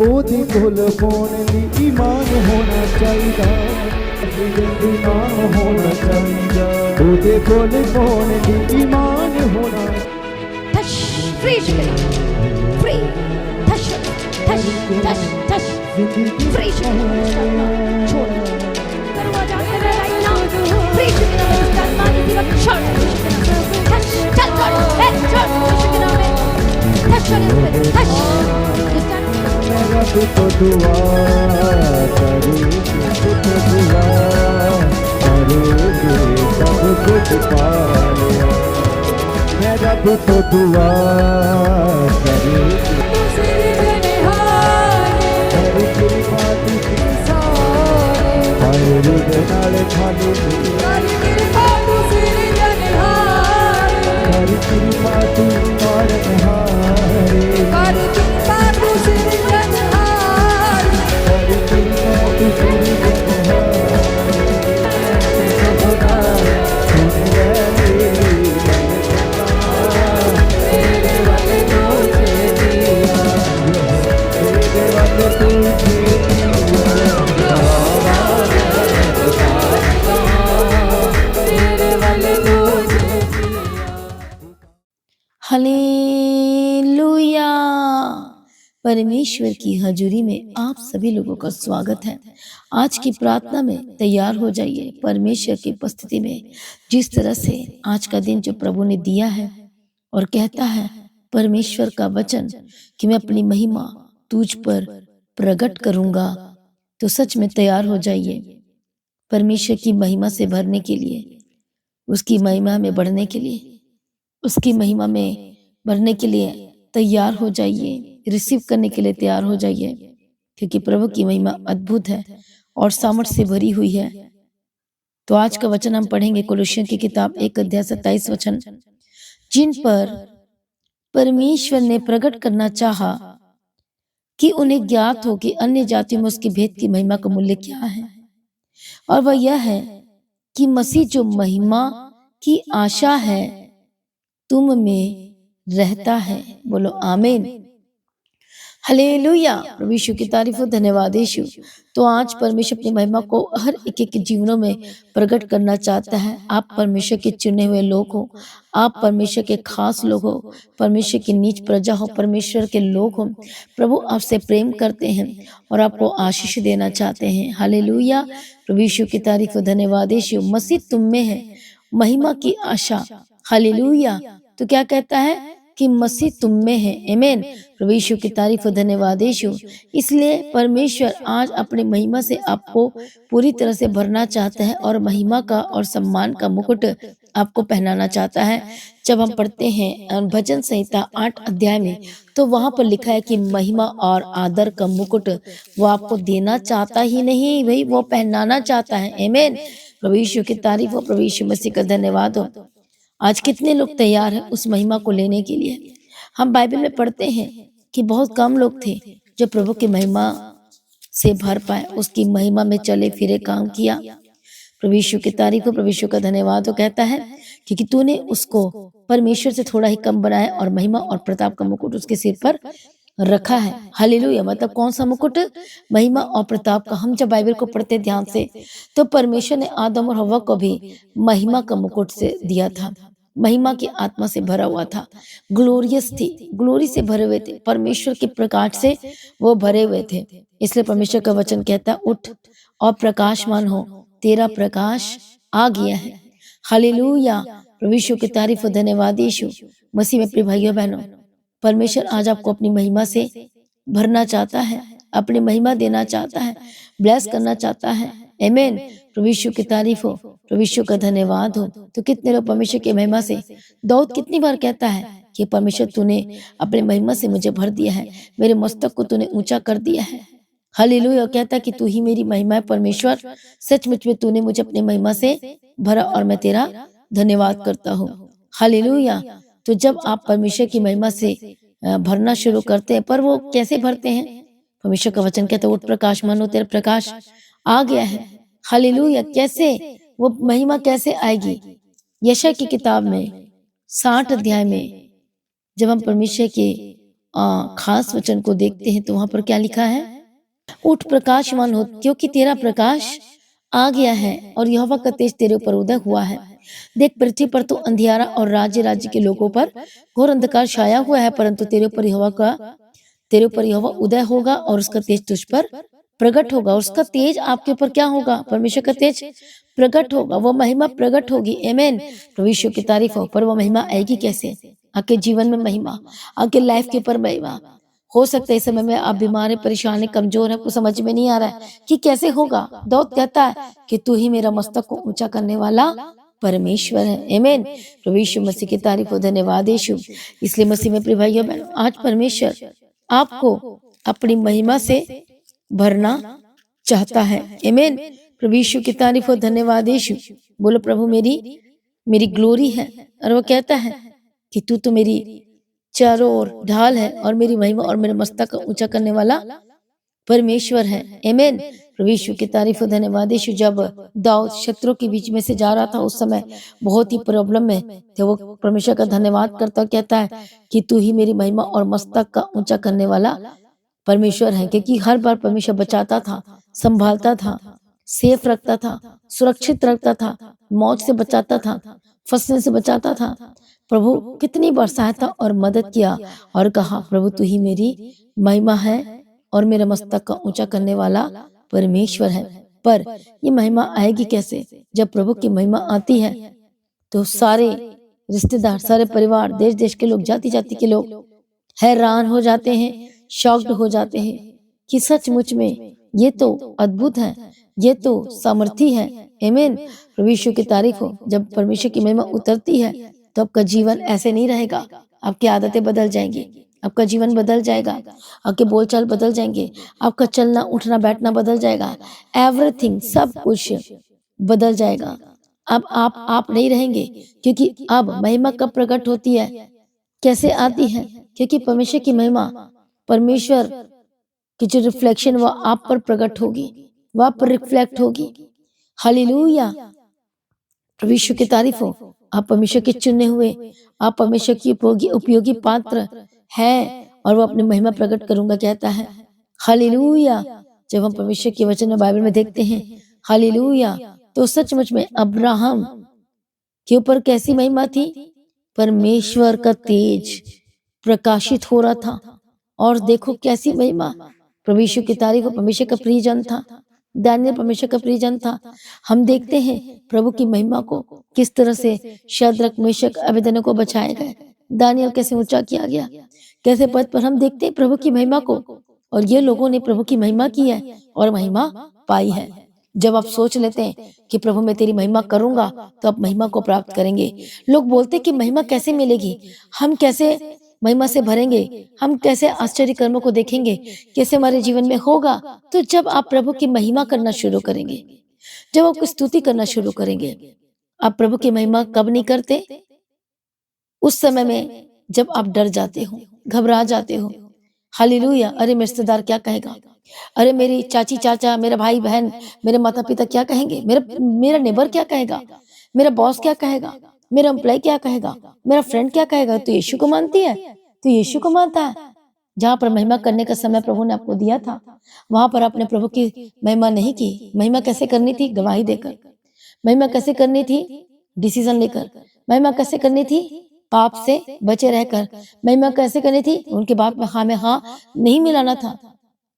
ओदे कोल पाउण लई ईमान होना चाहिदा, ईमान होना चाहिदा, ओदे कोल पाउण लई ईमान होना। touch, free shipping, free, touch, touch, touch, touch, free shipping, छोड़, दरवाजा कर right now, free shipping में इसका मानी दिवा छोड़, touch, चल कर, छोड़, shipping में, touch on his face, touch, मेरा तो दुआ करेगी, तो दुआ करेगी, सब कुछ पा लिया। मेरा तो दुआ करेगी, हरी तेरी बात की सारे, हरे रूप नाले खाली हरी तेरी बात और नहारे, हरी तेरी बात सिर जनहारे, हरी तेरी बात सिर जनहारे, सबका सुनिए तेरे वाले तुझे दिया, तेरे वाले तुझे हालेलुया। परमेश्वर की हजूरी में आप सभी लोगों का स्वागत है। आज की प्रार्थना में तैयार हो जाइए परमेश्वर की उपस्थिति में। जिस तरह से आज का दिन जो प्रभु ने दिया है और कहता है परमेश्वर का वचन कि मैं अपनी महिमा तुझ पर प्रकट करूंगा, तो सच में तैयार हो जाइए परमेश्वर की महिमा से भरने के लिए, उसकी महिमा में बढ़ने के लिए, उसकी महिमा में बढ़ने के लिए तैयार हो जाइए, रिसीव करने के लिए तैयार हो जाइए, क्योंकि प्रभु की महिमा अद्भुत है और सामर्थ्य से भरी हुई है। तो आज का वचन हम पढ़ेंगे कोलोसियों की किताब 1 अध्याय 27 वचन। जिन पर परमेश्वर ने प्रकट करना चाहा कि उन्हें ज्ञात हो कि अन्य जातियों में उसकी भेद की महिमा का मूल्य क्या है, और वह यह है कि मसीह जो महिमा की आशा है तुम में रहता है। बोलो आमीन, हालेलुया। प्रभु यीशु की तारीफ हो, धन्यवाद यीशु। तो आज परमेश्वर अपनी महिमा को हर एक के जीवनों में प्रकट करना चाहता है। आप परमेश्वर के चुने हुए लोग हो, आप परमेश्वर के खास लोग हो, परमेश्वर की नीच प्रजा हो, परमेश्वर के लोग हो। प्रभु आपसे प्रेम करते हैं और आपको आशीष देना चाहते हैं। हालेलुया। प्रभु यीशु की तारीफ हो, धन्यवाद यीशु। मसीह तुम में है, महिमा की आशा। हालेलुया। तो क्या कहता है कि मसीह तुम में है। आमीन। प्रभु यीशु की तारीफ और धन्यवाद यीशु। इसलिए परमेश्वर आज अपनी महिमा से आपको पूरी तरह से भरना चाहता है और महिमा का और सम्मान का मुकुट आपको पहनाना चाहता है। जब हम पढ़ते हैं भजन संहिता 8 अध्याय में, तो वहां पर लिखा है कि महिमा और आदर का मुकुट वो आपको देना चाहता ही नहीं, वही वो पहनाना चाहता है। आमीन। प्रभु यीशु की तारीफ हो, प्रभु यीशु मसीह का धन्यवाद हो। आज कितने लोग तैयार हैं उस महिमा को लेने के लिए? हम बाइबल में पढ़ते हैं कि बहुत कम लोग थे जो प्रभु की महिमा से भर पाए, उसकी महिमा में चले फिरे, काम किया। प्रभु यीशु की तारीफ हो, प्रभु यीशु का धन्यवाद हो। कहता है क्योंकि तूने उसको परमेश्वर से थोड़ा ही कम बनाया और महिमा और प्रताप का मुकुट उसके सिर पर रखा है। हालेलुया। मतलब कौन सा मुकुट? महिमा और प्रताप का। हम जब बाइबल को पढ़ते ध्यान से, तो परमेश्वर ने आदम और हव्वा को भी महिमा का मुकुट से दिया था, महिमा की आत्मा से भरा हुआ था, ग्लोरियस थी, ग्लोरी से भरे हुए थे, परमेश्वर के प्रकाश से वो भरे हुए थे। इसलिए परमेश्वर का वचन कहता है उठ और प्रकाशमान हो, तेरा प्रकाश आ गया है। हालेलुया। प्रभु यीशु की तारीफ और धन्यवाद यीशु मसीह में। प्रिय भाइयों बहनों, परमेश्वर आज आपको अपनी महिमा से भरना चाहता है, अपनी महिमा देना चाहता है, ब्लेस करना चाहता है। आमीन। प्रभु यीशु की तारीफ हो, प्रभु यीशु का धन्यवाद हो। तो कितने लोग परमेश्वर की महिमा से, दाऊद कितनी बार कहता है कि परमेश्वर तूने अपनी महिमा से मुझे भर दिया है, मेरे मस्तक को तूने ऊंचा कर दिया है। हालेलुया। कहता है कि तू ही मेरी महिमा है परमेश्वर, सचमुच में तूने मुझे अपनी महिमा से भरा और मैं तेरा धन्यवाद करता हूँ। हालेलुया। तो जब आप परमेश्वर की महिमा से भरना शुरू करते हैं, पर वो कैसे भरते हैं? परमेश्वर का वचन कहता है उठ प्रकाशमान हो, तेरा प्रकाश आ गया है। हालेलुया। कैसे वो महिमा कैसे आएगी? यशायाह की किताब में 60 अध्याय में जब हम परमेश्वर की खास वचन को देखते हैं तो वहां पर क्या लिखा है, उठ प्रकाशमान हो क्योंकि तेरा प्रकाश आ गया है और यहोवा का तेज तेरे ऊपर उदय हुआ है। देख पृथ्वी पर तो अंधियारा और राज्य राज्य के लोगों पर घोर अंधकार छाया हुआ है, परंतु तेरे ऊपर यहोवा उदय होगा और उसका तेज तुझ पर प्रकट होगा। और उसका तेज आपके ऊपर क्या होगा, परमेश्वर का तेज प्रकट होगा, वो महिमा प्रकट होगी। आमीन। प्रभु यीशु की तारीफ हो। पर वो महिमा आएगी कैसे? आपके जीवन में महिमा, आपके लाइफ के ऊपर महिमा। हो सकता है इस समय में आप बीमार है, परेशान है, कमजोर है, आपको समझ में नहीं आ रहा है कि कैसे होगा। दाऊद कहता है कि तू ही मेरा मस्तक को ऊंचा करने वाला परमेश्वर है। आमीन। प्रभु यीशु मसीह की तारीफ हो। धन्यवाद यीशु। इसलिए मसीह में प्रिय भाइयों बहनों, आज परमेश्वर आपको अपनी महिमा से भरना चाहता है। आमीन। प्रभु यीशु की तारीफ हो। धन्यवाद यीशु। बोलो प्रभु मेरी ग्लोरी है। और वो कहता है कि तू तो मेरी चारों ओर ढाल है और मेरी महिमा और मेरे मस्तक का ऊंचा करने वाला परमेश्वर है। आमीन। प्रभु यीशु की तारीफ हो। धन्यवाद यीशु। जब दाऊद शत्रु के बीच में से जा रहा था, उस समय बहुत ही प्रॉब्लम में थे, वो परमेश्वर का धन्यवाद करता कहता है कि तू ही मेरी महिमा और मस्तक का ऊंचा करने वाला परमेश्वर है। क्योंकि हर बार परमेश्वर बचाता था, संभालता था, सेफ रखता था, सुरक्षित रखता था, मौत से बचाता था, फंसने से बचाता था। प्रभु कितनी बार सहायता और मदद किया और कहा प्रभु तू ही मेरी महिमा है और मेरे मस्तक का ऊंचा करने वाला परमेश्वर है। पर ये महिमा आएगी कैसे? जब प्रभु की महिमा आती है तो सारे रिश्तेदार, सारे परिवार, देश देश के लोग, जाति जाति के लोग हैरान हो जाते हैं, शॉक्ड हो जाते हैं कि सचमुच में ये तो अद्भुत है, ये तो सामर्थी है। आमीन। प्रभु यीशु की तारीफ हो। जब परमेश्वर की महिमा उतरती है तो आपका जीवन ऐसे नहीं रहेगा, आपकी आदतें बदल जाएंगी, आपका जीवन बदल जाएगा, आपके बोलचाल बदल जाएंगे, आपका चलना उठना बैठना बदल जाएगा, एवरीथिंग, सब कुछ बदल जाएगा। अब आप नहीं रहेंगे, क्योंकि अब महिमा कब प्रकट होती है, कैसे आती है? क्योंकि परमेश्वर की महिमा, परमेश्वर की जो रिफ्लेक्शन वह आप पर प्रकट होगी, वह आप पर रिफ्लेक्ट होगी। हालेलुया। प्रभु यीशु की तारीफ हो। आप परमेश्वर के चुने हुए, आप परमेश्वर की उपयोगी पात्र हैं और वो अपनी महिमा प्रकट करूंगा कहता है। हालेलुया। जब हम परमेश्वर के वचन में बाइबल में देखते हैं हालेलुया, तो सचमुच में अब्राहम के ऊपर कैसी महिमा थी? परमेश्वर का तेज प्रकाशित हो रहा था और देखो कैसी महिमा। प्रभु यीशु की तारीफ हो। परमेश्वर का प्रियजन था, दानियल परमेश्वर का प्रियजन था। हम देखते हैं प्रभु की महिमा को किस तरह से शद्रक, मेशक, अबेदनगो को बचाए गए, दानियल कैसे ऊंचा किया गया, कैसे पद पर हम देखते हैं प्रभु की महिमा को। और ये लोगों ने प्रभु की महिमा की है और महिमा पाई है। जब आप सोच लेते हैं कि प्रभु मैं तेरी महिमा करूंगा, तो आप महिमा को प्राप्त करेंगे। लोग बोलते कि महिमा कैसे मिलेगी, हम कैसे महिमा से भरेंगे, हम कैसे आश्चर्य कर्मों को देखेंगे, कैसे हमारे जीवन में होगा? तो जब आप प्रभु की महिमा करना शुरू करेंगे, जब आप स्तुति करना शुरू करेंगे। आप प्रभु की महिमा कब नहीं करते? उस समय में जब आप डर जाते हो, घबरा जाते हो। हालेलुया। अरे मेरे रिश्तेदार क्या कहेगा, अरे मेरी चाची चाचा, मेरा भाई बहन, मेरे माता पिता क्या कहेंगे, मेरा नेबर क्या कहेगा, मेरा बॉस क्या कहेगा, मेरा एम्प्लॉय क्या कहेगा, मेरा फ्रेंड क्या कहेगा? तो यीशु को मानती है, तो यीशु को मानता है। जहाँ पर महिमा करने का समय प्रभु ने आपको दिया था, वहां पर आपने प्रभु की महिमा नहीं की। महिमा कैसे करनी थी? गवाही देकर। महिमा कैसे करनी थी? डिसीजन लेकर। महिमा कैसे करनी थी? पाप से बचे रहकर। महिमा कैसे करनी थी? उनके बात में हाँ नहीं मिलाना था।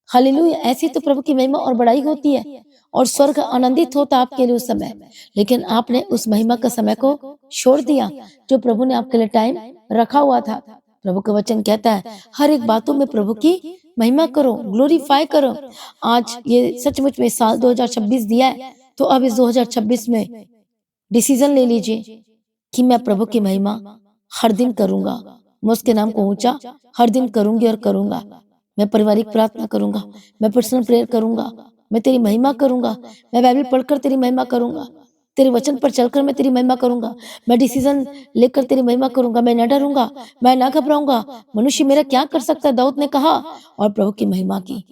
हालेलुया। ऐसी तो प्रभु की महिमा और बड़ाई होती है और स्वर्ग आनंदित होता आपके लिए उस समय। लेकिन आपने उस महिमा का समय को छोड़ दिया जो प्रभु ने आपके लिए टाइम रखा हुआ था। प्रभु का वचन कहता है हर एक बातों में प्रभु की महिमा करो, ग्लोरीफाई करो। आज ये सचमुच में साल 2026 दिया है, तो अब इस 2026 में डिसीजन ले लीजिए कि मैं प्रभु की महिमा हर दिन करूंगा, मैं उसके नाम को ऊंचा हर दिन करूंगी और करूंगा। मैं पारिवारिक प्रार्थना करूंगा, मैं पर्सनल प्रेयर करूंगा, मैं तेरी महिमा करूंगा, मैं बाइबल पढ़कर तेरी महिमा करूंगा, तेरे वचन पर चलकर मैं तेरी महिमा करूंगा, मैं डिसीजन लेकर तेरी महिमा करूंगा, मैं न डरूंगा, मैं ना घबराऊंगा। मनुष्य मेरा क्या कर सकता है, दाऊद ने कहा, और प्रभु की महिमा की।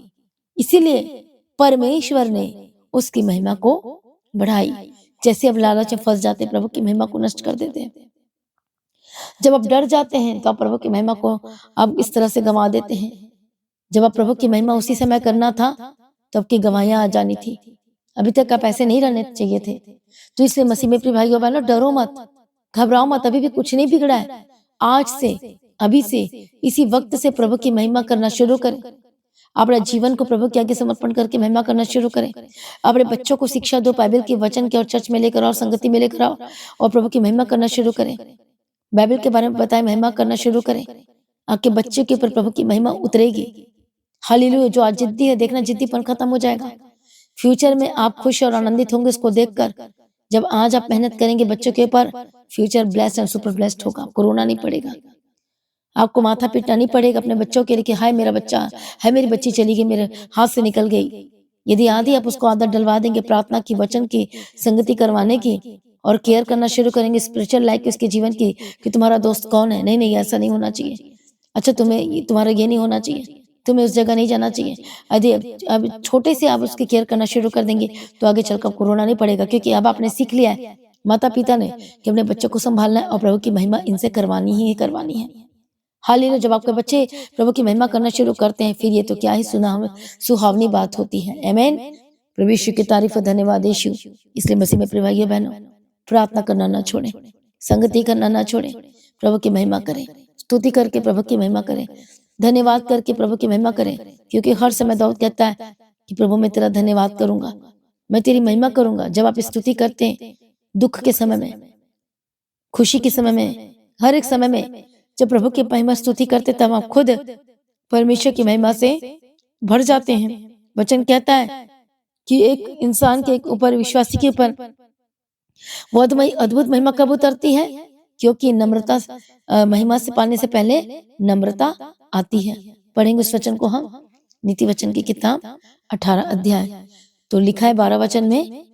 इसीलिए परमेश्वर ने उसकी महिमा को बढ़ाई। जैसे अब लालच में फंस जाते, प्रभु की महिमा को नष्ट कर देते हैं। जब आप डर जाते हैं तो आप प्रभु की महिमा को आप इस तरह से गंवा देते हैं। जब आप प्रभु की महिमा उसी समय करना था तो आपकी गवाहियां आ जानी थी। अभी तक आप ऐसे नहीं रहने चाहिए थे। तो इसलिए मसीह में प्रिय भाइयों बहनों, डरो मत, घबराओ मत, अभी भी कुछ नहीं बिगड़ा है। आज से, अभी से, इसी वक्त से प्रभु की महिमा करना शुरू करें। अपने जीवन को प्रभु के आगे समर्पण करके महिमा करना शुरू करें। अपने बच्चों को शिक्षा दो, बाइबल के वचन के और चर्च में लेकर आओ, संगति में लेकर आओ और प्रभु की महिमा करना शुरू करें। बाइबल के बारे में बताएं, महिमा करना शुरू करें। आपके बच्चे के ऊपर प्रभु की महिमा उतरेगी। हालेलुया। जो आज जिद्दी है, देखना जिद्दीपन खत्म हो जाएगा। फ्यूचर में आप खुश और आनंदित होंगे इसको देखकर। जब आज आप मेहनत करेंगे बच्चों के ऊपर, future blessed and super blessed होगा। कोरोना नहीं पड़ेगा, आपको माथा पीटना नहीं पड़ेगा अपने बच्चों के लिए कि हाय मेरा बच्चा है, मेरी बच्ची चली गई, मेरे हाथ से निकल गई। यदि आदि आप उसको आदत डलवा देंगे प्रार्थना की, वचन की, संगति करवाने की और केयर करना शुरू करेंगे स्पिरिचुअल लाइफ उसके जीवन की कि तुम्हारा दोस्त कौन है। नहीं नहीं, ऐसा नहीं होना चाहिए। अच्छा, तुम्हारा ये नहीं होना चाहिए, तुम्हें उस जगह नहीं जाना चाहिए। यदि अब छोटे से आप उसकी केयर करना शुरू कर देंगे तो आगे चलकर कोरोना नहीं पड़ेगा, क्योंकि अब आपने सीख लिया है, माता पिता ने, कि अपने बच्चों को संभालना है और प्रभु की महिमा इनसे करवानी ही करवानी है। हालेलुया। जब आपके बच्चे प्रभु की महिमा करना शुरू करते हैं, फिर ये तो क्या ही सुहावनी बात होती है। आमीन। प्रभु यीशु की तारीफ और धन्यवाद यीशु। इसलिए मसीह में प्रिय भाइयों बहनों, प्रार्थना करना ना छोड़ें, संगति करना ना छोड़ें, प्रभु की महिमा करें, स्तुति करके प्रभु की महिमा करें, धन्यवाद करके प्रभु की महिमा करें। क्योंकि हर समय दाऊद कहता है कि प्रभु मैं तेरा धन्यवाद करूंगा, मैं तेरी महिमा करूंगा। जब आप स्तुति करते हैं, दुख के समय में, खुशी के समय में, हर एक समय में जब प्रभु की महिमा स्तुति करते तब आप खुद परमेश्वर की महिमा से भर जाते हैं। वचन कहता है कि एक इंसान के ऊपर, विश्वासी के ऊपर बहुत अद्भुत महिमा कब उतरती है? क्योंकि नम्रता, महिमा से पाने से पहले नम्रता आती है। पढ़ेंगे उस वचन को हम, नीति वचन की किताब 18 अध्याय। तो लिखा है 12 वचन में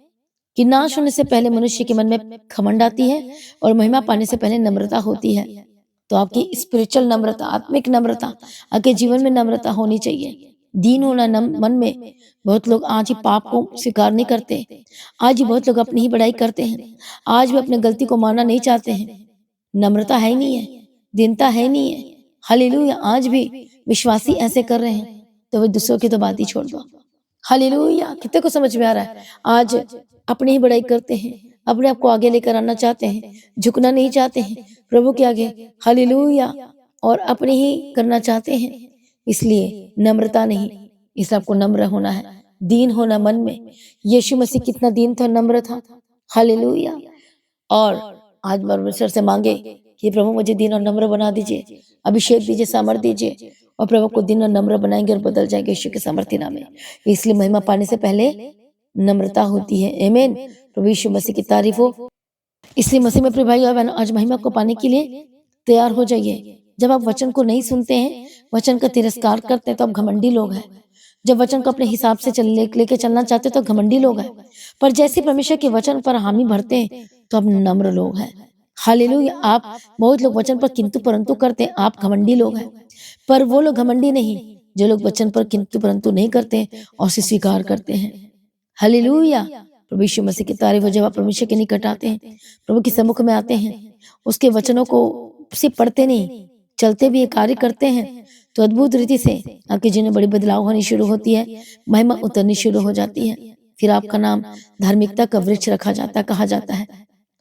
कि नाश होने से पहले मनुष्य के मन में घमंड आती है और महिमा पाने से पहले नम्रता होती है। तो आपकी स्पिरिचुअल नम्रता, आत्मिक नम्रता, आपके जीवन में नम्रता होनी चाहिए। दीन होना मन में। बहुत लोग आज ही पाप को स्वीकार नहीं करते, आज ही बहुत लोग अपनी ही बड़ाई करते हैं, आज भी अपने गलती को मानना नहीं चाहते हैं। नम्रता है ही नहीं है, दीनता है ही नहीं है। हालेलुया। आज भी विश्वासी ऐसे कर रहे हैं, तो वे दूसरों की तो बात ही छोड़ दो। हालेलुया। कितने को समझ में आ रहा है? आज अपनी ही बड़ाई करते हैं, अपने आप को आगे लेकर आना चाहते हैं, झुकना नहीं चाहते हैं प्रभु के आगे। हालेलुया। और अपने ही करना चाहते हैं, इसलिए नम्रता नहीं। इसलिए आपको नम्र होना है, दीन होना मन में। यीशु मसीह कितना दीन था, नम्र था। हालेलुया। और आज परमेश्वर से मांगे कि प्रभु मुझे दीन और नम्र बना दीजिए, अभिषेक दीजिए, सामर्थ दीजिए, और प्रभु को दीन और नम्र बनाएंगे और बदल जाएंगे यीशु के सामर्थ्य नाम में। इसलिए महिमा पाने से पहले नम्रता होती है। आमीन। प्रभु यीशु मसीह की तारीफ हो। इसलिए मसीह में प्रिय भाई और बहनों, आज महिमा को पाने के लिए तैयार हो जाइए। जब आप वचन को नहीं सुनते हैं, वचन का तिरस्कार करते हैं, तो आप घमंडी लोग हैं। जब वचन को अपने हिसाब से लेके चलना चाहते तो घमंडी लोग हैं। पर जैसे परमेश्वर के वचन पर हामी भरते हैं तो आप नम्र लोग हैं। हालेलुया। आप, बहुत लोग वचन पर किंतु परंतु करते हैं, आप घमंडी लोग हैं। पर वो लोग घमंडी नहीं जो लोग वचन पर किंतु परंतु नहीं करते और उसे स्वीकार करते हैं। हालेलुया। प्रभु यीशु मसीह की तारीफ हो। जब आप परमेश्वर के निकट आते हैं, प्रभु के सम्मुख में आते हैं, उसके वचनों को सिर्फ पढ़ते नहीं, चलते भी कार्य करते हैं, तो अद्भुत रीति से आपके जीवन में बड़ी बदलाव होनी शुरू होती है, महिमा उतरनी शुरू हो जाती है। फिर आपका नाम धार्मिकता का वृक्ष रखा जाता, कहा जाता है।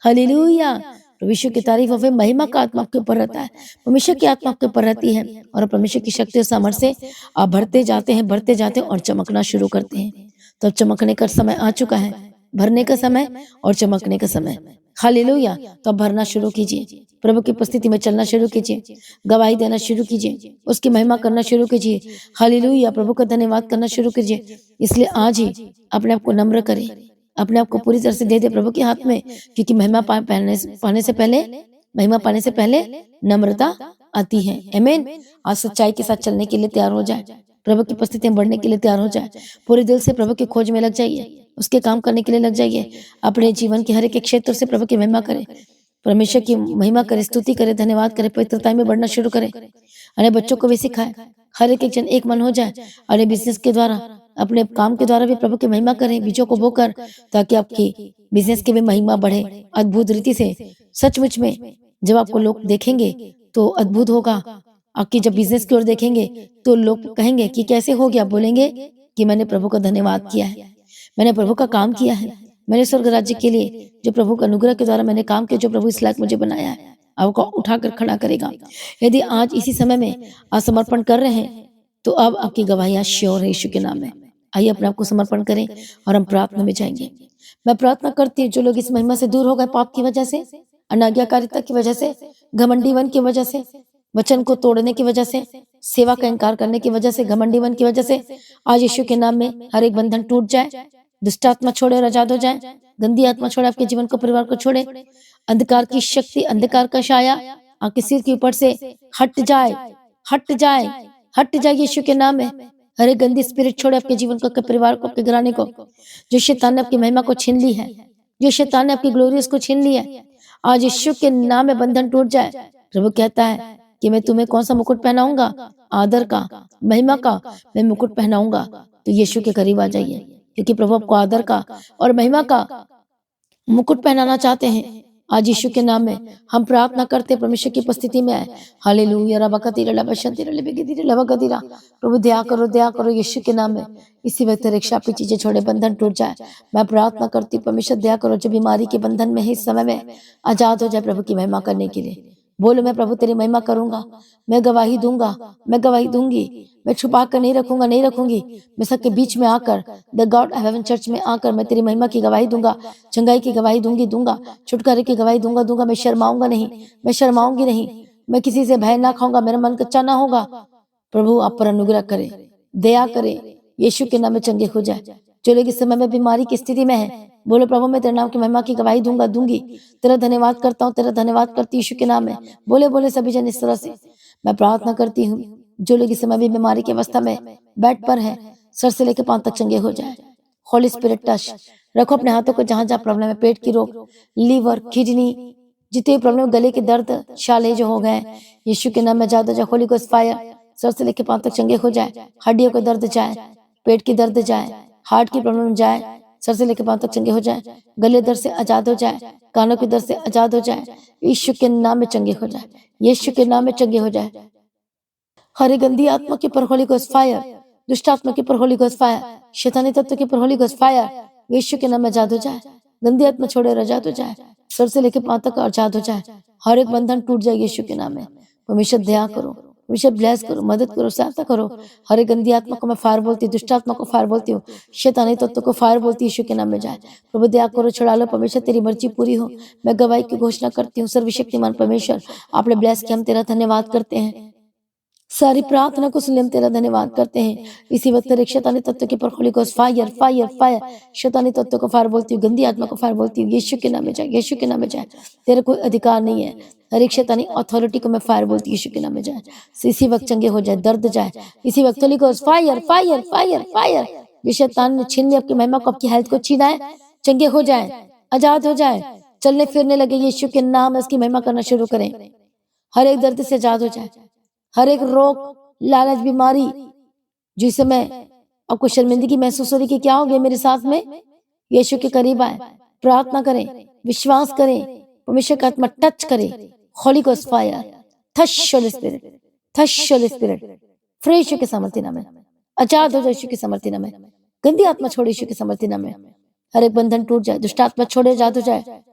हालेलुया। परमेश्वर की तारीफ हो। महिमा का आत्मा के ऊपर रहता है, परमेश्वर की आत्मा के ऊपर रहती है, और परमेश्वर की शक्ति और सामर्थ्य से आप बढ़ते जाते हैं और चमकना शुरू करते हैं। तो चमकने का समय आ चुका है, भरने का समय और चमकने का समय। हालेलुया। तो अब भरना शुरू कीजिए, प्रभु की उपस्थिति में चलना शुरू कीजिए, गवाही देना शुरू कीजिए, उसकी महिमा करना शुरू कीजिए। हालेलुया। प्रभु का धन्यवाद करना शुरू कीजिए। इसलिए आज ही अपने आप को नम्र करें, अपने आप को पूरी तरह से दे दे प्रभु के हाथ में, क्योंकि महिमा पाने से पहले, महिमा पाने से पहले नम्रता आती है। आमीन। आज सच्चाई के साथ चलने के लिए तैयार हो जाए, प्रभु की उपस्थिति में बढ़ने के लिए तैयार हो जाए, पूरे दिल से प्रभु की खोज में लग जाइए, उसके काम करने के लिए लग जाइए। अपने जीवन के हर एक क्षेत्र से प्रभु की महिमा करें, परमेश्वर की महिमा करे, स्तुति करे, धन्यवाद करे, पवित्रता में बढ़ना शुरू करे। अरे बच्चों को भी सिखाए, हर एक जन एक मन हो जाए। अरे बिजनेस के द्वारा, अपने काम के द्वारा भी प्रभु की महिमा करें, बीजों को बोकर, ताकि आपकी बिजनेस की भी महिमा बढ़े अद्भुत रीति से। सचमुच में जब आपको लोग देखेंगे तो अद्भुत होगा। आपकी जब बिजनेस की ओर देखेंगे तो लोग कहेंगे कि कैसे हो गया, बोलेंगे कि मैंने प्रभु का धन्यवाद किया है, मैंने प्रभु का काम किया है, मैंने स्वर्ग राज्य के लिए जो प्रभु का अनुग्रह के द्वारा मैंने काम किया, जो प्रभु इस लायक मुझे बनाया है, आपको उठाकर खड़ा करेगा। यदि आज इसी समय में आप समर्पण कर रहे हैं तो अब आपकी गवाहियां श्योर है यीशु के नाम में। आइए अपने आप को समर्पण करें और हम प्रार्थना में जाएंगे। मैं प्रार्थना करती हूँ जो लोग इस महिमा से दूर हो गए, पाप की वजह से, अनाज्ञाकारिता की वजह से, घमंडीवन की वजह से, वचन को तोड़ने की वजह से, सेवा का इनकार करने की वजह से, घमंडीवन की वजह से, आज यीशु के नाम में हर एक बंधन टूट जाए, दुष्ट आत्मा छोड़े और आजाद हो जाए, गंदी आत्मा छोड़े, आपके जीवन को, परिवार को छोड़े, अंधकार की शक्ति, अंधकार का साया आपके सिर के ऊपर से हट जाए, हट जाए, हट जाए यीशु के नाम में। हर एक गंदी स्पिरिट छोड़े आपके जीवन को, आपके परिवार को, आपके घराने को। जो शैतान ने आपकी महिमा को छीन ली है, जो शैतान ने आपकी ग्लोरियस को छीन लिया है, आज यीशु के नाम में बंधन टूट जाए। प्रभु कहता है कि मैं तुम्हें कौन सा मुकुट पहनाऊंगा, आदर का, महिमा का मैं मुकुट पहनाऊंगा। तो यीशु के करीब आ जाइए, क्योंकि प्रभु आपको आदर का और महिमा का मुकुट पहनाना चाहते हैं। आज यीशु के नाम में हम प्रार्थना करते परमेश्वर की उपस्थिति में आए। हालेलुया रबकतीरा लबशंतीरा लेबेगदीरा लबकदीरा। प्रभु दया करो यीशु के नाम में। इसी वक्त रिक्शा पे चीजें छोड़े, बंधन टूट जाए। मैं प्रार्थना करती परमेश्वर दया करो, जो बीमारी के बंधन में है इस समय में आजाद हो जाए प्रभु की महिमा करने के लिए। बोलो मैं प्रभु तेरी महिमा करूंगा, मैं गवाही दूंगा, मैं गवाही दूंगी, मैं छुपा कर नहीं रखूंगा, नहीं रखूंगी। मैं सबके बीच में आकर, the God of haven church में आकर मैं तेरी महिमा की गवाही दूंगा, चंगाई की गवाही दूंगा, छुटकारे की गवाही दूंगा। मैं शर्माऊंगा नहीं, मैं शर्माऊंगी नहीं, मैं किसी से भय ना खाऊंगा, मेरा मन कच्चा ना होगा। प्रभु आप पर अनुग्रह करे, दया करे, यीशु के नाम में चंगे हो जाए। जो लोग इस समय में बीमारी की स्थिति में है, बोलो प्रभु मैं तेरे नाम की महिमा की गवाही दूंगी, तेरा धन्यवाद करता हूँ, तेरा धन्यवाद करती यीशु के नाम में। बोले सभी जन इस तरह से। मैं प्रार्थना करती हूँ जो लोग इस समय भी बीमारी की अवस्था में बेड पर है, सर से लेकर पांव तक चंगे हो जाए। होली स्पिरिट टच रखो अपने हाथों को जहां जहां प्रॉब्लम है, पेट की रोग, लीवर, किडनी, जितने प्रॉब्लम, गले के दर्द, शाले जो हो गए, यीशु के नाम में आजाद हो जाए। होली गोस्ट फायर सर से लेकर पांव तक चंगे हो जाए। हड्डियों का दर्द जाए, पेट की दर्द जाए, हार्ट की प्रॉब्लम जाए, सर से लेकर पांव तक चंगे हो जाए। गले दर्द से आजाद हो जाए, कानों के दर्द से आजाद हो जाए। यीशु के नाम में चंगे हो जाए, यीशु के नाम में चंगे हो जाए। हर गंदी आत्मा के ऊपर होली गोस्ट फायर, दुष्ट आत्मा के ऊपर होली गोस्ट फायर, शैतानी तत्व के ऊपर होली गोस्ट फायर, यीशु के नाम में आजाद हो जाए। गंदी आत्मा छोड़े और आजाद हो जाए, सर से लेकर पांव तक आजाद हो जाए। हर एक बंधन टूट जाए यीशु के नाम में। परमेश्वर दया करो, परमेश्वर ब्लेस करो, मदद करो, सहायता करो। हर एक गंदी आत्मा को मैं फायर बोलती हूँ, दुष्ट आत्मा को फायर बोलती हूँ, शैतानी तत्व को फायर बोलती हूँ, यीशु के नाम में जाए। प्रभु दया करो, छुड़ा लो। परमेश्वर तेरी मर्जी पूरी हो। मैं गवाही की घोषणा करती हूँ, सर्वशक्तिमान परमेश्वर आपने ब्लेस किया, हम तेरा धन्यवाद करते हैं। सारी प्रार्थना को सुन हम तेरा धन्यवाद करते हैं। इसी वक्त शैतानी तत्व के ऊपर Holi ghost fire fire fire, शैतानी तत्व को फायर बोलती हूँ, गंदी आत्मा को फायर बोलती हूँ, यीशु के नाम में जाए, यीशु के नाम में जाए। तेरा कोई अधिकार नहीं है। हर एक शैतानी अथॉरिटी को मैं फायर बोलती हूँ, यीशु के नाम में जाए। इसी वक्त चंगे हो जाए, दर्द जाए। इसी वक्त Holi ghost fire fire fire fire, ये शैतान ने छीन लिया आपकी महिमा को, आपकी हेल्थ को छीना है, चंगे हो जाए, आजाद हो जाए, चलने फिरने लगे। यीशु के नाम में उसकी महिमा करना शुरू करें। हर एक दर्द से आजाद हो जाए। हर एक रोग, लालच, बीमारी जिस समय आपको शर्मिंदगी महसूस हो रही कि क्या हो गया मेरे साथ में, यीशु के करीब आए, प्रार्थना करें, विश्वास करें, परमेश्वर का आत्मा टच करे। होली गोस्ट फायर, थश होली स्पिरिट, थश होली स्पिरिट, फ्री यीशु के सामर्थ्य नाम में आजाद हो जाए, यीशु के सामर्थ्य नाम में। गंदी आत्मा छोड़े यीशु के सामर्थ्य नाम में। हर एक बंधन टूट जाए, दुष्ट आत्मा छोड़े, आजाद हो जाए।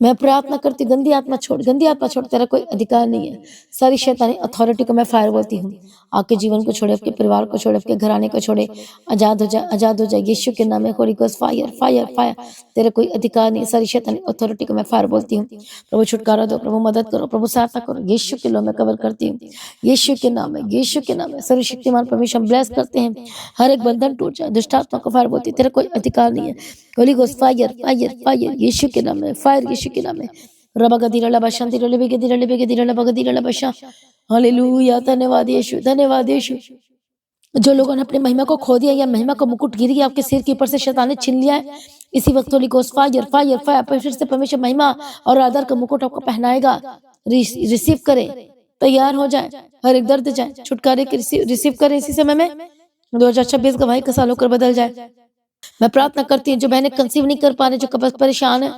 मैं प्रार्थना करती, गंदी आत्मा छोड़, गंदी आत्मा छोड़, तेरा कोई अधिकार नहीं है। सारी शैतानी अथॉरिटी को मैं फायर बोलती हूँ। आपके जीवन को छोड़े, आपके परिवार को छोड़े, आपके घराने को छोड़े, आजाद हो जाए, आजाद हो जाए। यीशु के नाम में Holi ghost fire fire fire, तेरा कोई अधिकार नहीं। सारी शैतानी अथॉरिटी को मैं फायर बोलती हूँ। प्रभु छुटकारा दो, प्रभु मदद करो, प्रभु सहायता करो। यीशु के नाम में कवर करती हूँ, यीशु के नाम में, यीशु के नाम में। सर्वशक्तिमान परमेश्वर ब्लेस करते हैं। हर एक बंधन टूट जाए, दुष्ट आत्मा को फायर बोलती, तेरा कोई अधिकार नहीं है। Holy ghost fire fire fire, Yeshu के नाम में फायर, यीशु के नाम में। रबगदीरा लबशांति लेबेगदीरा लेबेगदीरा लबगदीरा लबशा। हालेलुया, धन्यवाद यीशु, धन्यवाद यीशु। जो लोगों ने अपनी महिमा को खो दिया या महिमा का मुकुट गिर गया आपके सिर के ऊपर से, शैतान ने छीन लिया है, इसी वक्त Holi ghost fire fire fire, फिर से परमेश्वर महिमा और आदर का मुकुट आपको पहनाएगा। रिसीव करें, तैयार हो जाए। हर एक दर्द जाए, छुटकारे के रिसीव करें। इसी समय में 2026 गवाही का साल होकर बदल जाए। मैं प्रार्थना करती हूँ जो बहनें कंसीव नहीं कर पा रहे, जो परेशान है,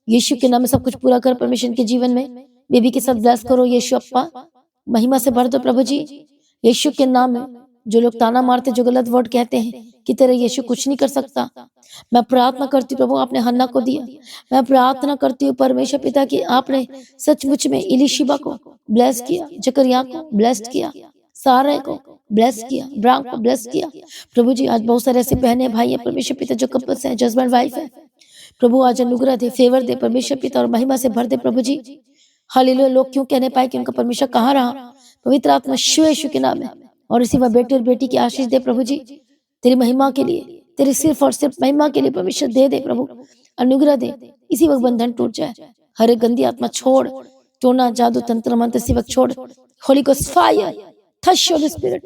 यीशु के नाम में सब कुछ पूरा कर परमेश्वर के जीवन में। बेबी के साथ ब्लेस करो यीशु अप्पा, महिमा से भर दो प्रभु जी, यीशु के नाम में। जो लोग ताना मारते, जो गलत वर्ड कहते हैं कि तेरा यीशु कुछ नहीं कर सकता, मैं प्रार्थना करती हूँ प्रभु, आपने हन्ना को दिया, मैं प्रार्थना करती हूँ परमेश्वर पिता कि आपने सचमुच में इलिशिबा को ब्लेस किया, जकरिया को ब्लेस किया, सारे को ब्लेस किया, ब्राम को ब्लेस किया। प्रभु जी आज बहुत सारे ऐसे बहने भाई हैं परमेश्वर पिता जो कपल्स हैं, हस्बैंड वाइफ है, प्रभु आज अनुग्रह दे, फेवर दे परमेश्वर पिता और महिमा से भर दे प्रभु जी। हालेलुया। लोग क्यों कहने पाए कि उनका परमेश्वर कहाँ रहा, पवित्र आत्मा यीशु के नाम है, और इसी वह बेटे और बेटी की आशीष दे प्रभु जी, तेरी महिमा के लिए, तेरी सिर्फ और सिर्फ महिमा के लिए परमेश्वर दे दे प्रभु, अनुग्रह दे। इसी वक्त बंधन टूट जाए, हर एक गंदी आत्मा छोड़, टोना जादू तंत्र मंत्र इसी वक्त छोड़, Holi ghost fire, touch Holi spirit,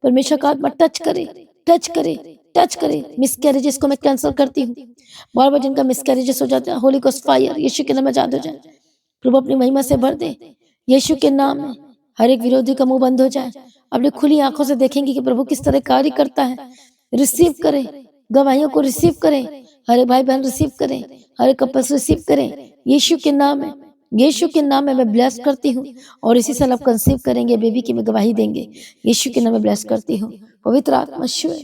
परमेश्वर का आत्मा टच करे, टच करे, टच करे। मिसकैरेजेस को मैं कैंसिल करती हूँ, बार बार जिनका मिसकैरेजेस हो जाता है, होली गोस्ट फायर यीशु के नाम में जादू जाए, प्रभु अपनी महिमा से भर दे यीशु के नाम में। हर एक विरोधी का मुंह बंद हो जाए, अपनी खुली आंखों से देखेंगे कि प्रभु किस तरह कार्य करता है। रिसीव करें, गवाहियों को रिसीव करें, हरे भाई बहन रिसीव करें, हरे कपल्स रिसीव करें यीशु के नाम में। यीशु के नाम में मैं ब्लेस करती हूँ, और इसी साल आप कंसीव करेंगे, बेबी की मैं गवाही देंगे यीशु के नाम में ब्लेस करती हूँ। पवित्र आत्मा शिव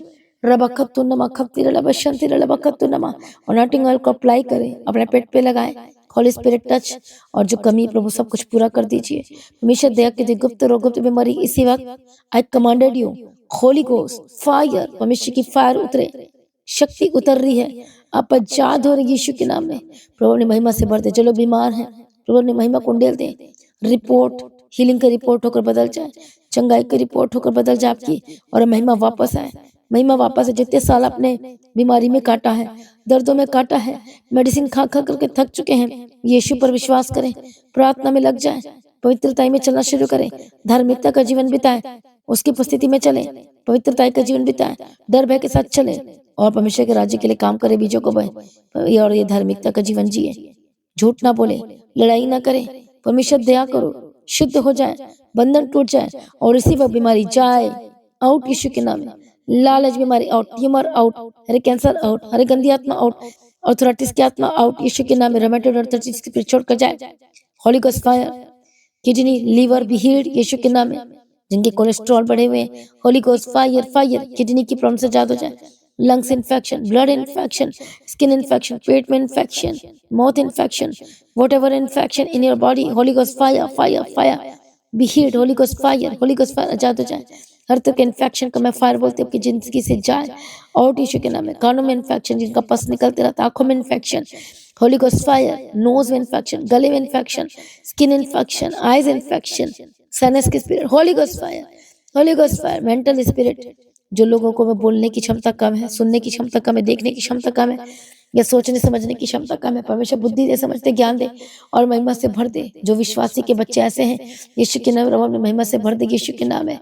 रबखत्तु नमा खप्ती रबशंती रबखत्तु नमा, और नॉटिंग ऑयल को अप्लाई करें, अपने पेट पे लगाएं, होली स्पिरिट टच, और जो कमी प्रभु सब कुछ पूरा कर दीजिए। हमेशा दया की गुप्त रोग गुप्त बीमारी इसी वक्त I commanded you, holy ghost fire, परमेश्वर की फायर उतरे, शक्ति उतर रही है, आप आजाद हो रहे यीशु के नाम में। प्रभु ने महिमा से भर दे, जो लोग बीमार हैं प्रभु ने महिमा कुंडेल दे, रिपोर्ट हीलिंग का रिपोर्ट होकर बदल जाए, चंगाई की रिपोर्ट होकर बदल जाए आपकी, और महिमा वापस आए, महिमा वापस है। जितने साल आपने बीमारी में काटा है, दर्दों में काटा है, मेडिसिन खा खा करके थक चुके हैं, यीशु पर विश्वास करें, प्रार्थना में लग जाएं, पवित्रता में चलना शुरू करें, धार्मिकता का जीवन बिताएं, उसकी उपस्थिति में चलें, पवित्रता का जीवन बिताएं, डर भय के साथ चलें, और परमेश्वर के राज्य के लिए काम करें, बीजों को बोएं, और ये धार्मिकता का जीवन जिए, झूठ ना बोले, लड़ाई ना करें, परमेश्वर दया करो, शुद्ध हो जाए, बंधन टूट जाए, और इसी वक्त बीमारी जाए आउट यीशु के नाम में। लालच बीमारी आउट, ट्यूमर आउट, हरे कैंसर आउट, हरे गंदी आत्मा आउट, ऑर्थराइटिस की आत्मा आउट यीशु के नाम में। रोमेटॉइड आर्थराइटिस की पीड़ छोड़कर जाए, holy ghost fire, kidney liver be healed Yeshu के नाम में। जिनके कोलेस्ट्रॉल बढ़े हुए हैं, holy ghost fire fire, kidney की प्रॉब्लम से आजाद हो जाए, lungs infection, blood infection, skin infection, पेट में infection, mouth infection, whatever infection in your body, Holy Ghost fire fire fire be healed, Holy Ghost fire, Holy Ghost fire आजाद हो जाए। हर तरह के इन्फेक्शन को मैं फायर बोलती हूँ आपकी जिंदगी से जाए, और यीशु के नाम में। कानों में इन्फेक्शन, जिनका पस निकलते रहता, आंखों में infection, holy ghost fire, nose में इन्फेक्शन, गले में infection, skin infection, eyes infection, sinus की spirit, holy ghost fire, holy ghost fire, mental spirit, जो लोगों को में बोलने की क्षमता कम है, सुनने की क्षमता कम है, देखने की क्षमता कम है, या सोचने समझने की क्षमता कम है, परमेश्वर बुद्धि दे, समझते ज्ञान दे, और महिमा से भर दे। जो विश्वासी के बच्चे ऐसे हैं यीशु के नाम में महिमा से भर दे, यीशु के नाम है।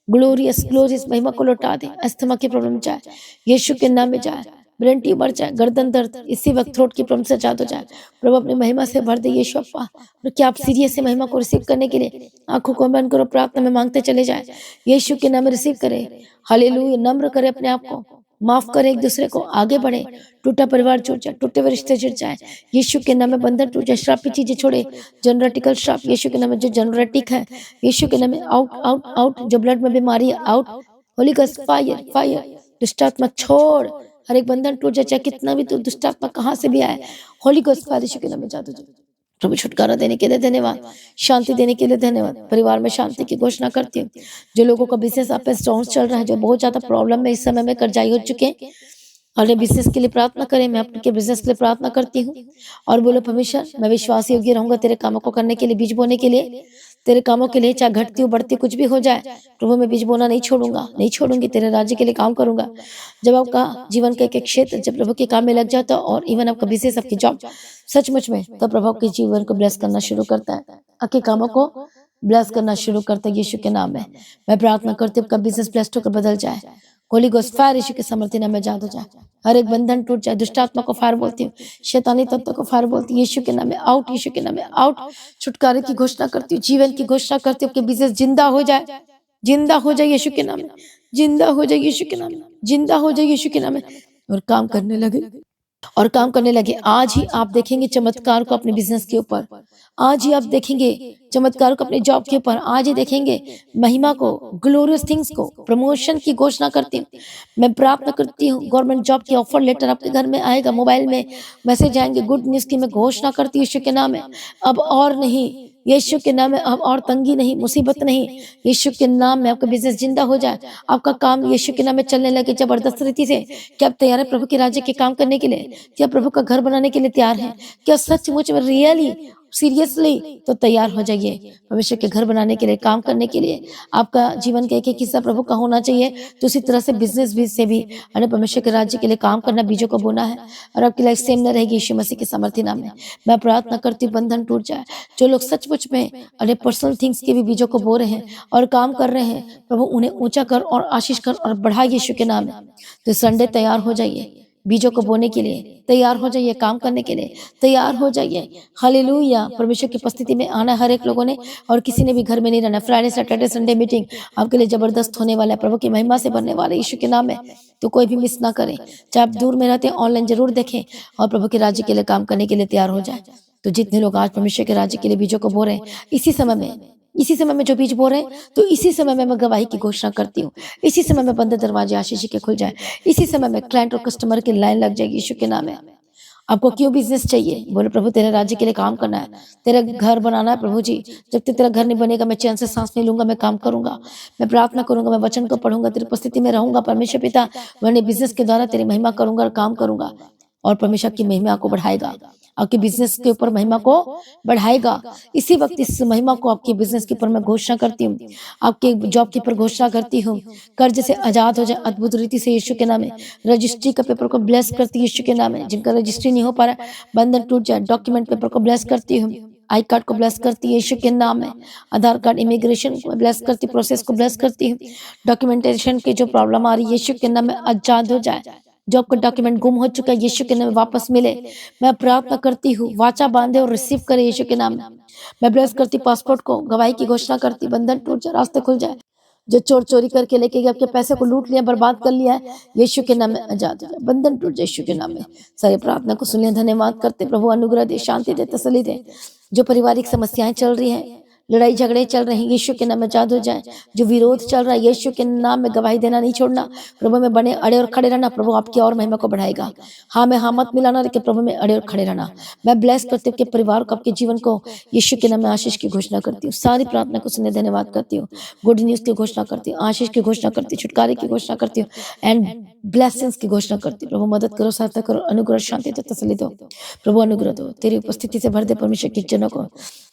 ग्लोरियस ग्लोरियस महिमा को लौटा दे, अस्थमा की प्रॉब्लम जाए यीशु के नाम में जाए, ब्रेन ट्यूमर जाए, गर्दन दर्द इसी वक्त थ्रोट की प्रॉब्लम से आजाद हो जाए, प्रभु अपनी महिमा से भर दे यीशु अप्पा। और क्या आप सीरियस है महिमा को रिसीव करने के लिए आंखों को बंद करो, प्रार्थना में मांगते चले जाए, यीशु के नाम में रिसीव करें, हालेलुया। नम्र करे अपने आप को, माफ करें एक दूसरे को, आगे बढ़े, टूटा परिवार जुड़ जाए, टूटे हुए रिश्ते जुड़ जाए यीशु के नाम में, बंधन टूट जाए, श्राप की चीजें छोड़े, जनरेटिकल श्राप यीशु के नाम में, जो जनरेटिक है यीशु के नाम में आउट आउट आउट, जो ब्लड में बीमारी है out, Holi ghost fire fire, दुष्टात्मा छोड़, हर एक बंधन टूट जाए, चाहे कितना भी दुष्टात्मा कहाँ से भी आए, होली गोस्ट फायर यीशु के नाम में जादू जाए। प्रभु छुटकारा देने के लिए धन्यवाद, शांति देने के लिए धन्यवाद, परिवार में शांति की घोषणा करती हूँ। जो लोगों का बिजनेस आप पे स्ट्रॉन्ग चल रहा है, जो बहुत ज्यादा प्रॉब्लम में इस समय में कर्जाई हो चुके हैं, और बिजनेस के लिए प्रार्थना करें, मैं अपने बिजनेस के लिए प्रार्थना करती हूँ, और बोलो परमेश्वर मैं विश्वास योग्य रहूंगा तेरे कामों को करने के लिए, बीज बोने के लिए, तेरे कामों के लिए, चाहे घटती हो बढ़ती कुछ भी हो जाए, प्रभु मैं बीज बोना नहीं छोड़ूंगा, नहीं छोड़ूंगी, तेरे राज्य के लिए काम करूंगा। जब आपका जीवन का एक एक क्षेत्र जब प्रभु के काम में लग जाता है, और इवन आपका बिजनेस, आपकी जॉब सचमुच में, तब प्रभु आपके जीवन को ब्लेस करना शुरू करता है, आपके कामों को ब्लेस करना शुरू करता है यीशु के नाम में। मैं प्रार्थना करती हूँ आपका बिजनेस ब्लेस्ड होकर बदल जाए, होली गोस्ट फायर यीशु के समर्थन नाम में आजाद हो जाए, हर एक बंधन टूट जाए, दुष्टात्मा को फायर बोलती हूँ, शैतानी तत्व को फायर बोलती हूँ यीशु के नाम में आउट, यीशु के नाम में आउट। छुटकारे की घोषणा करती हूँ, जीवन की घोषणा करती हूँ, आपके बिजनेस जिंदा हो जाए, जिंदा हो जाए यीशु के नाम में, जिंदा हो जाए यीशु के नाम में, जिंदा हो जाए यीशु के नाम में, और काम करने लगे और काम करने लगे। आज ही आप देखेंगे चमत्कार को अपने बिजनेस के ऊपर, आज ही आप देखेंगे चमत्कार को अपने जॉब के ऊपर, आज ही देखेंगे महिमा को, ग्लोरियस थिंग्स को। प्रमोशन की घोषणा करती हूँ, मैं प्रार्थना करती हूँ, गवर्नमेंट जॉब की ऑफर लेटर आपके घर में आएगा, मोबाइल में मैसेज आएंगे, गुड न्यूज की मैं घोषणा करती हूँ यीशु के नाम में। अब और नहीं, यीशु के नाम में अब और तंगी नहीं, मुसीबत नहीं, यीशु के नाम में आपका बिजनेस जिंदा हो जाए, आपका काम यीशु के नाम में चलने लगे जबरदस्त रीति से। क्या आप तैयार है प्रभु के राज्य के काम करने के लिए? क्या प्रभु का घर बनाने के लिए तैयार है? क्या सचमुच में रियली सीरियसली? तो तैयार हो जाइए परमेश्वर के घर बनाने के लिए, काम करने के लिए। आपका जीवन का एक एक हिस्सा प्रभु का होना चाहिए। तो उसी तरह से बिजनेस भी से भी हमें परमेश्वर के राज्य के लिए काम करना, बीजों को बोना है, और आपकी लाइफ सेम न रहेगी यीशु मसीह के सामर्थ्य नाम में। मैं प्रार्थना करती हूँ बंधन टूट जाए। जो लोग सचमुच में अरे पर्सनल थिंग्स के भी बीजों को बो रहे हैं और काम कर रहे हैं, प्रभु उन्हें ऊंचा कर और आशीष कर और बढ़ा यीशु के नाम में। तो संडे तैयार हो जाइए बीजों को बोने के लिए, तैयार हो जाइए काम करने के लिए, तैयार हो जाइए। हालेलुया। परमेश्वर की उपस्थिति में आना हर एक लोगों ने, और किसी ने भी घर में नहीं रहना। फ्राइडे सैटरडे संडे मीटिंग आपके लिए जबरदस्त होने वाला है, प्रभु की महिमा से बनने वाला है यीशु के नाम में। तो कोई भी मिस ना करें, चाहे आप दूर में रहते हैं ऑनलाइन जरूर देखें, और प्रभु के राज्य के लिए काम करने के लिए तैयार हो जाए। तो जितने लोग आज परमेश्वर के राज्य के लिए बीजों को बो रहे हैं, इसी समय में जो बीज बो रहे हैं, तो इसी समय में मैं गवाही की घोषणा करती हूँ। इसी समय में बंद दरवाजे आशीष के खुल जाए, इसी समय में क्लाइंट और कस्टमर की लाइन लग जाएगी यीशु के नाम में। आपको क्यों बिजनेस चाहिए? बोले प्रभु तेरे राज्य के लिए काम करना है, तेरा घर बनाना है प्रभु जी। जब तक तेरा घर नहीं बनेगा मैं चैन से सांस नहीं लूंगा, मैं काम करूंगा, मैं प्रार्थना करूंगा, मैं वचन को पढ़ूंगा, तेरी उपस्थिति में रहूंगा परमेश्वर पिता। मैंने बिजनेस के द्वारा तेरी महिमा करूंगा और काम करूंगा, और परमेश्वर की महिमा को बढ़ाएगा, आपके बिजनेस के ऊपर महिमा को बढ़ाएगा। इसी वक्त इस महिमा को आपके बिजनेस के ऊपर मैं घोषणा करती हूँ, आपके जॉब के ऊपर घोषणा करती हूँ। कर्ज से आजाद हो जाए अद्भुत रीति से यीशु के नाम में। रजिस्ट्री का पेपर को ब्लेस करती हूँ यीशु के नाम में। जिनका रजिस्ट्री नहीं हो पा रहा है, बंधन टूट जाए। डॉक्यूमेंट पेपर को ब्लेस करती हूँ, आई कार्ड को ब्लेस करती है यीशु के नाम में। आधार कार्ड, इमिग्रेशन को ब्लेस करती, प्रोसेस को ब्लेस करती हूँ। डॉक्यूमेंटेशन की जो प्रॉब्लम आ रही है यीशु के नाम में आजाद हो जाए। जॉब का डॉक्यूमेंट गुम हो चुका है यीशु के नाम में वापस मिले। मैं प्रार्थना करती हूँ, वाचा बांधे और रिसीव करे यीशु के नाम में। मैं ब्लेस करती पासपोर्ट को, गवाही की घोषणा करती, बंधन टूट जाए, रास्ते खुल जाए। जो चोर चोरी करके लेके गए, आपके पैसे को लूट लिया, बर्बाद कर लिया है, यीशु के नाम में आजाद हो जाए, बंधन टूट जाए यीशु के नाम में। सारी प्रार्थना को सुनिए, धन्यवाद करते। प्रभु अनुग्रह दे, शांति दे, तसल्ली दे। जो पारिवारिक समस्याएं चल रही हैं, लड़ाई झगड़े चल रहे हैं, यीशु के नाम में आजाद हो जाए। जो विरोध चल रहा है यीशु के नाम में गवाही देना नहीं छोड़ना, प्रभु में बने अड़े और खड़े रहना। प्रभु आपकी और महिमा को बढ़ाएगा। हाँ में हाँ मत मिलाना, लेकिन प्रभु में अड़े और खड़े रहना। मैं ब्लेस करती हूँ आपके परिवार को, आपके जीवन को यीशु के नाम में आशीष की घोषणा करती हूँ। सारी प्रार्थना को सुनने धन्यवाद करती हूँ। गुड न्यूज की घोषणा करती हूँ, आशीष की घोषणा करती हूँ, छुटकारे की घोषणा करती हूँ, एंड ब्लेसिंग्स की घोषणा करती हूँ। प्रभु मदद करो, सहायता करो, अनुग्रह, शांति दो, तसल्ली दो। प्रभु अनुग्रह दो, तेरी उपस्थिति से भर दे परमेश्वर के जनों को।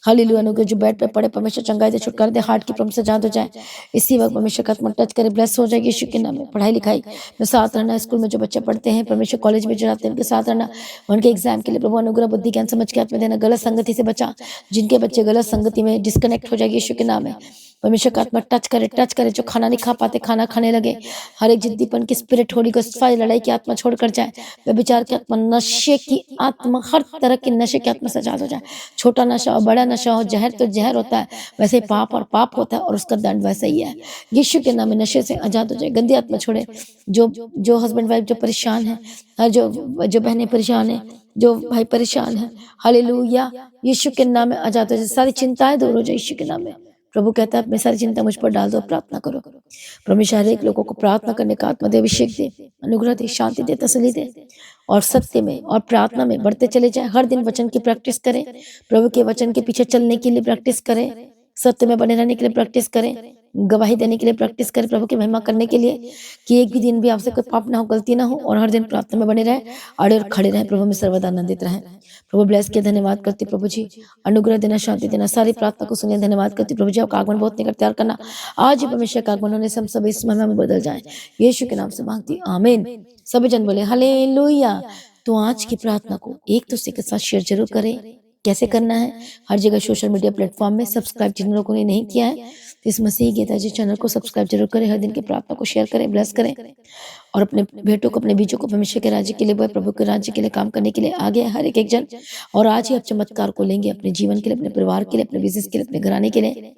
हालेलुया। अनुग्रह जो बेड पे पड़े, परमेश्वर चंगाई दे, छुटकारा दे, हार्ट की प्रॉब्लम से आजाद हो जाए। इसी वक्त परमेश्वर का आत्मा टच करे, ब्लेस हो जाएगी यीशु के नाम में। पढ़ाई लिखाई में साथ रहना, स्कूल में जो बच्चे पढ़ते हैं, परमेश्वर कॉलेज में जो जाते हैं, उनके साथ रहना। उनके एग्जाम के लिए प्रभु अनुग्रह, बुद्धि, ज्ञान, समझ के आत्मा देना। गलत संगति से बचा, जिनके बच्चे गलत संगति में डिस्कनेक्ट हो जाएगी यीशु के नाम में। परमेश्वर का आत्मा टच करे। जो खाना नहीं खा पाते, खाना खाने लगे। हर एक जिद्दीपन की स्पिरिट, होली गोस्ट फायर, लड़ाई की आत्मा छोड़ कर जाए। व्यभिचार की आत्मा, नशे की आत्मा, हर तरह के नशे की आत्मा से आजाद हो जाए। छोटा नशा हो, बड़ा नशा हो, जहर तो जहर होता है, वैसे ही पाप और पाप होता है, और उसका दंड वैसा ही है। यीशु के नाम में नशे से आजाद हो जाए। गंदी आत्मा छोड़े। जो हस्बैंड वाइफ जो परेशान है, जो बहनें परेशान है, जो भाई परेशान है, हालेलुया, यीशु के नाम में आजाद हो जाए। सारी चिंताएं दूर हो जाए यीशु के नाम में। प्रभु कहता है अपनी सारी चिंता मुझ पर डाल दो, प्रार्थना करो। परमेश्वर हर एक लोगों को प्रार्थना करने का आत्मा दे, अभिषेक दे, अनुग्रह दे, शांति दे, तसल्ली दे, और सत्य में और प्रार्थना में बढ़ते चले जाए। हर दिन वचन की प्रैक्टिस करें, प्रभु के वचन के पीछे चलने के लिए प्रैक्टिस करें, सत्य में बने रहने के लिए प्रैक्टिस करें, गवाही देने के लिए प्रैक्टिस करें, प्रभु की महिमा करने के लिए, कि एक भी दिन भी आपसे कोई पाप ना हो, गलती ना हो, और हर दिन प्रार्थना में बने रहे, अड़े और खड़े रहे, प्रभु में सर्वदा आनंदित रहे। प्रभु ब्लेस के धन्यवाद करती प्रभु जी, अनुग्रह देना, शांति देना। सारी प्रार्थना को सुनिए, धन्यवाद करती प्रभु जी। आपका आगमन बहुत निकट तैयार करना। आज ही परमेश्वर का आगमन होने से हम सब इस महिमा में बदल जाएं, यीशु के नाम से मांगती, आमीन। सभी जन बोले हालेलुया। तो आज की प्रार्थना को एक दूसरे के साथ शेयर जरूर करें। कैसे करना है? हर जगह सोशल मीडिया प्लेटफॉर्म में सब्सक्राइब जिन लोगों ने नहीं किया है, तो इस मसीह गीता जी चैनल को सब्सक्राइब जरूर करें। हर दिन की प्रार्थना को शेयर करें, ब्लेस करें, और अपने बेटों को, अपने बीजों को परमेश्वर के राज्य के लिए, प्रभु के राज्य के लिए काम करने के लिए आगे हर एक जन। और आज ही आप चमत्कार को लेंगे अपने जीवन के लिए, अपने परिवार के लिए, अपने बिजनेस के लिए, अपने घराने के लिए।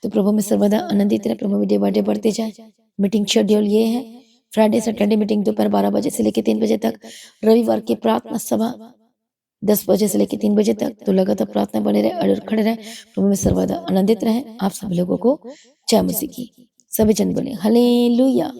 तो प्रभु में सर्वदा आनंदित रहे, प्रभु में डे बाय डे बढ़ते जाए। मीटिंग शेड्यूल ये है, फ्राइडे सैटरडे मीटिंग दोपहर 12 बजे से लेकर 3 बजे तक, रविवार की प्रार्थना सभा 10 बजे से लेकर 3 बजे तक। तो लगातार प्रार्थना बने रहे और खड़े रहे, प्रभु में सर्वदा आनंदित रहे। आप सभी लोगों को जय मसीह की। सभी जन बोले हालेलुया।